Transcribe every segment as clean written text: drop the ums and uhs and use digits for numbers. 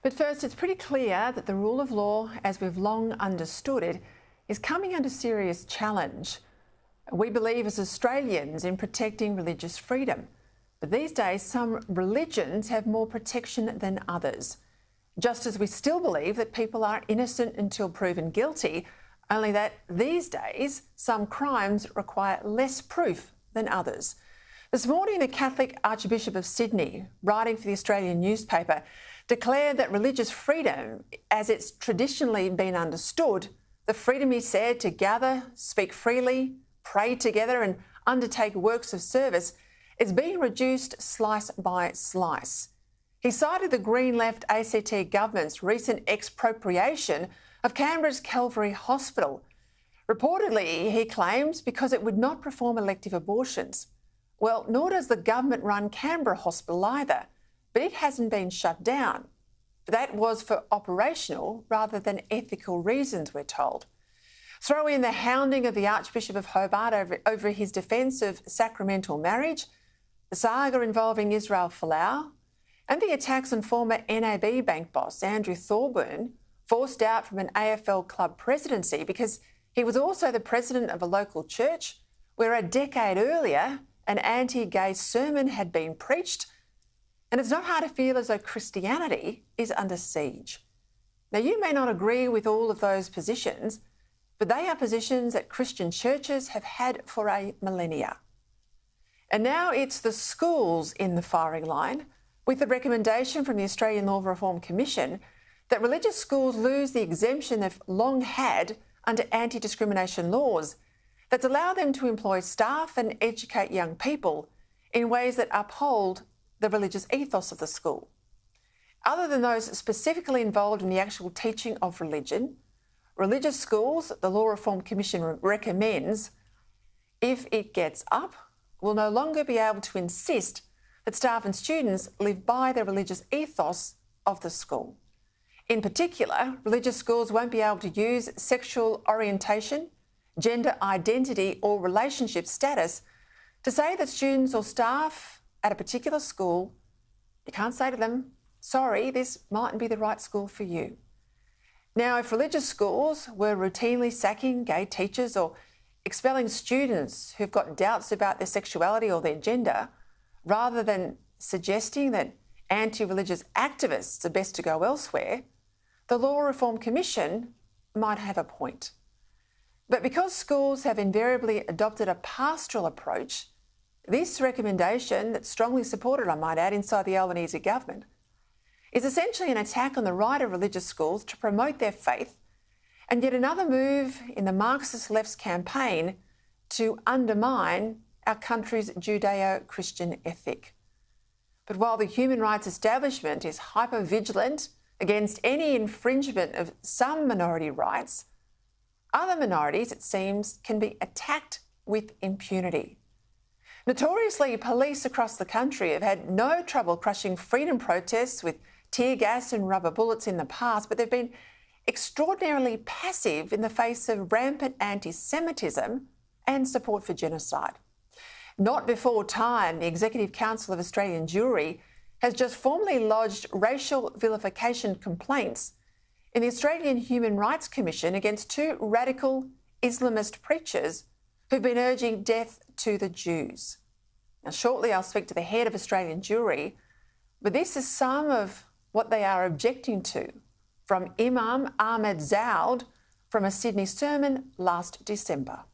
But first, it's pretty clear that the rule of law, as we've long understood it, is coming under serious challenge. We believe as Australians in protecting religious freedom, but these days some religions have more protection than others. Just as we still believe that people are innocent until proven guilty, only that these days some crimes require less proof than others. This morning, the Catholic Archbishop of Sydney, writing for the Australian newspaper, declared that religious freedom, as it's traditionally been understood, the freedom, he said, to gather, speak freely, pray together and undertake works of service, is being reduced slice by slice. He cited the Green Left ACT government's recent expropriation of Canberra's Calvary Hospital. Reportedly, he claims, because it would not perform elective abortions. Well, nor does the government-run Canberra Hospital either, but it hasn't been shut down. That was for operational rather than ethical reasons, we're told. Throw in the hounding of the Archbishop of Hobart over his defence of sacramental marriage, the saga involving Israel Folau, and the attacks on former NAB bank boss Andrew Thorburn, forced out from an AFL club presidency because he was also the president of a local church where a decade earlier an anti-gay sermon had been preached. And it's not hard to feel as though Christianity is under siege. Now, you may not agree with all of those positions, but they are positions that Christian churches have had for a millennia. And now it's the schools in the firing line, with a recommendation from the Australian Law Reform Commission that religious schools lose the exemption they've long had under anti-discrimination laws that allow them to employ staff and educate young people in ways that uphold the religious ethos of the school. Other than those specifically involved in the actual teaching of religion, religious schools, the Law Reform Commission recommends, if it gets up, will no longer be able to insist that staff and students live by the religious ethos of the school. In particular, religious schools won't be able to use sexual orientation, gender identity or relationship status to say that students or staff at a particular school, you can't say to them, sorry, this mightn't be the right school for you. Now, if religious schools were routinely sacking gay teachers or expelling students who've got doubts about their sexuality or their gender, rather than suggesting that anti-religious activists are best to go elsewhere, the Law Reform Commission might have a point. But because schools have invariably adopted a pastoral approach, this recommendation, that's strongly supported, I might add, inside the Albanese government, is essentially an attack on the right of religious schools to promote their faith, and yet another move in the Marxist left's campaign to undermine our country's Judeo-Christian ethic. But while the human rights establishment is hyper-vigilant against any infringement of some minority rights, other minorities, it seems, can be attacked with impunity. Notoriously, police across the country have had no trouble crushing freedom protests with tear gas and rubber bullets in the past, but they've been extraordinarily passive in the face of rampant anti-Semitism and support for genocide. Not before time, the Executive Council of Australian Jewry has just formally lodged racial vilification complaints in the Australian Human Rights Commission against two radical Islamist preachers who've been urging death to the Jews. Now, shortly I'll speak to the head of Australian Jewry, but this is some of what they are objecting to from Imam Ahmed Zaud from a Sydney sermon last December.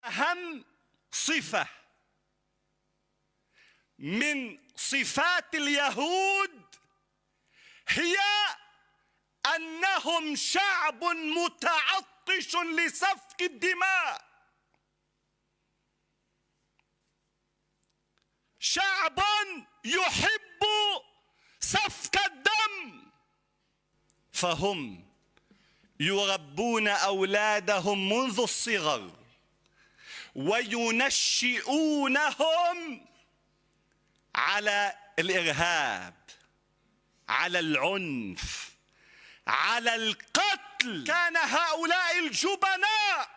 أهم صفة من صفات اليهود هي أنهم شعب متعطش لسفك الدماء، شعب يحب سفك الدم، فهم يربون أولادهم منذ الصغر وينشئونهم على الإرهاب، على العنف، على القتل. كان هؤلاء الجبناء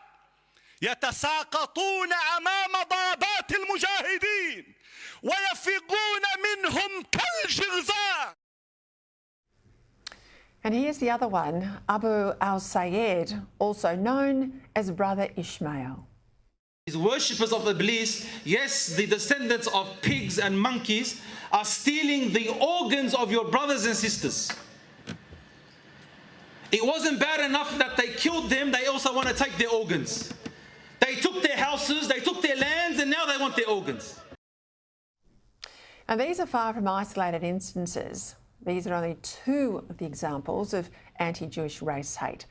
يتساقطون أمام ضربات المجاهدين ويفيقون منهم كالجرذان. And here's the other one, Abu al-Sayed, also known as Brother Ishmael. These worshippers of Iblis, yes, the descendants of pigs and monkeys, are stealing the organs of your brothers and sisters. It wasn't bad enough that they killed them, they also want to take their organs. They took their houses, they took their lands, and now they want their organs. And these are far from isolated instances. These are only two of the examples of anti-Jewish race hate.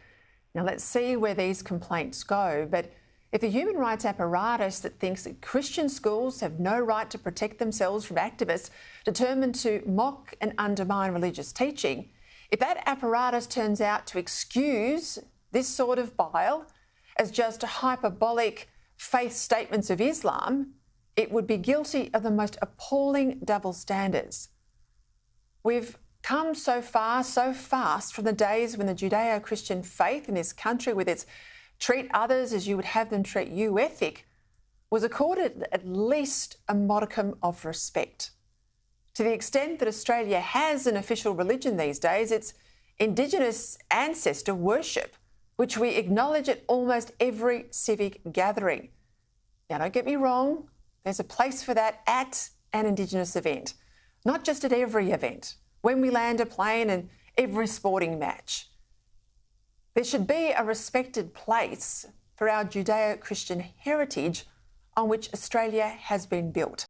Now let's see where these complaints go. But if the human rights apparatus that thinks that Christian schools have no right to protect themselves from activists determined to mock and undermine religious teaching, if that apparatus turns out to excuse this sort of bile as just hyperbolic faith statements of Islam, it would be guilty of the most appalling double standards. We've come so far, so fast from the days when the Judeo-Christian faith in this country, with its treat others as you would have them treat you ethic, was accorded at least a modicum of respect. To the extent that Australia has an official religion these days, it's Indigenous ancestor worship, which we acknowledge at almost every civic gathering. Now, don't get me wrong, there's a place for that at an Indigenous event, not just at every event, when we land a plane and every sporting match. There should be a respected place for our Judeo-Christian heritage on which Australia has been built.